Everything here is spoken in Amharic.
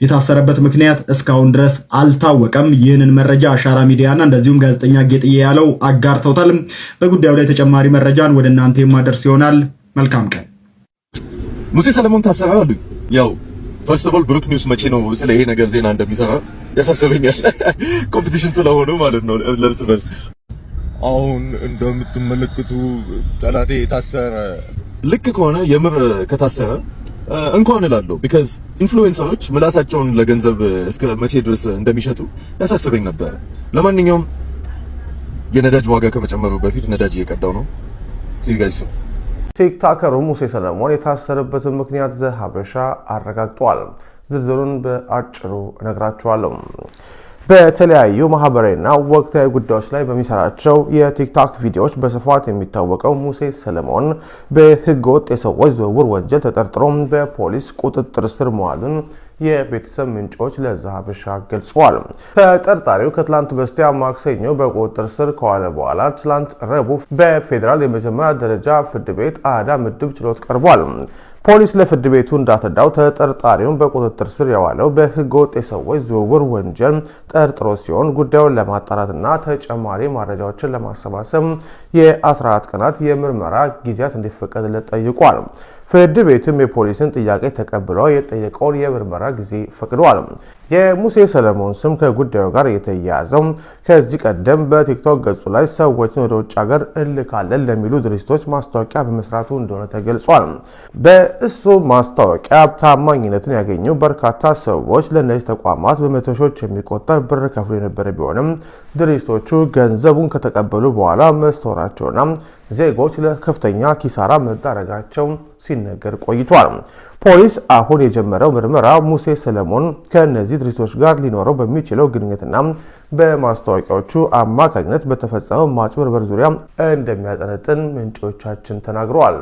የታሰረበት ምክንያት እስካሁን ድረስ አልታወቀም። ይህንን መረጃ አሻራ ሚዲያና እንደዚሁም ጋዜጠኛ ጌጥዬ ያለው አጋርተውታል። በጉዳዩ ላይ ተጨማሪ መረጃን ወደ እናንተ የማደርስ ይሆናል። መልካም ቀን። ሙሴ ሰለሞን ታሰረ አሉ። ያው ፈርስት ኦፍ ኦል ብሩክ ኒውስ መቼ ነው ስለ ይሄ ነገር ዜና እንደሚሰራ ያሳስበኛል። ኮምፒቲሽን ስለሆነ ማለት ነው ለርስ በርስ። አሁን እንደምትመለከቱ ጠላቴ ታሰረ። ልክ ከሆነ የምር ከታሰረ እንኳን እላለሁ። ቢካዝ ኢንፍሉዌንሰሮች ምላሳቸውን ለገንዘብ እስከ መቼ ድረስ እንደሚሸጡ ያሳስበኝ ነበር። ለማንኛውም የነዳጅ ዋጋ ከመጨመሩ በፊት ነዳጅ እየቀዳው ነው። ሲጋይሱ ቲክቶከሩ ሙሴ ሰለሞን የታሰረበትን ምክንያት ዘሀበሻ አረጋግጧል። ዝርዝሩን በአጭሩ እነግራችኋለሁ። በተለያዩ ማህበራዊና ወቅታዊ ጉዳዮች ላይ በሚሰራቸው የቲክቶክ ቪዲዮዎች በስፋት የሚታወቀው ሙሴ ሰለሞን በህገወጥ የሰዎች ዝውውር ወንጀል ተጠርጥሮ በፖሊስ ቁጥጥር ስር መዋሉን የቤተሰብ ምንጮች ለዘሀበሻ ገልጸዋል። ተጠርጣሪው ከትላንት በስቲያ ማክሰኞ በቁጥጥር ስር ከዋለ በኋላ ትላንት ረቡዕ በፌዴራል የመጀመሪያ ደረጃ ፍርድ ቤት አራዳ ምድብ ችሎት ቀርቧል። ፖሊስ ለፍርድ ቤቱ እንዳስረዳው ተጠርጣሪውን በቁጥጥር ስር የዋለው በህገወጥ የሰዎች ዝውውር ወንጀል ጠርጥሮ ሲሆን ጉዳዩን ለማጣራትና ተጨማሪ መረጃዎችን ለማሰባሰብ የ14 ቀናት የምርመራ ጊዜያት እንዲፈቀድለት ጠይቋል። ፍርድ ቤቱም የፖሊስን ጥያቄ ተቀብለው የጠየቀውን የምርመራ ጊዜ ፈቅዷል። የሙሴ ሰለሞን ስም ከጉዳዩ ጋር የተያያዘው ከዚህ ቀደም በቲክቶክ ገጹ ላይ ሰዎችን ወደ ውጭ ሀገር እንልካለን ለሚሉ ድርጅቶች ማስታወቂያ በመስራቱ እንደሆነ ተገልጿል። በእሱ ማስታወቂያ ታማኝነትን ያገኙ በርካታ ሰዎች ለእነዚህ ተቋማት በመቶ ሺዎች የሚቆጠር ብር ከፍሎ የነበረ ቢሆንም ድርጅቶቹ ገንዘቡን ከተቀበሉ በኋላ መስተዋራቸውና ዜጎች ለከፍተኛ ኪሳራ መዳረጋቸው ሲነገር ቆይቷል። ፖሊስ አሁን የጀመረው ምርመራ ሙሴ ሰለሞን ከነዚህ ድርጅቶች ጋር ሊኖረው በሚችለው ግንኙነትና በማስታወቂያዎቹ አማካኝነት በተፈጸመው ማጭበርበር ዙሪያ እንደሚያጠነጥን ምንጮቻችን ተናግረዋል።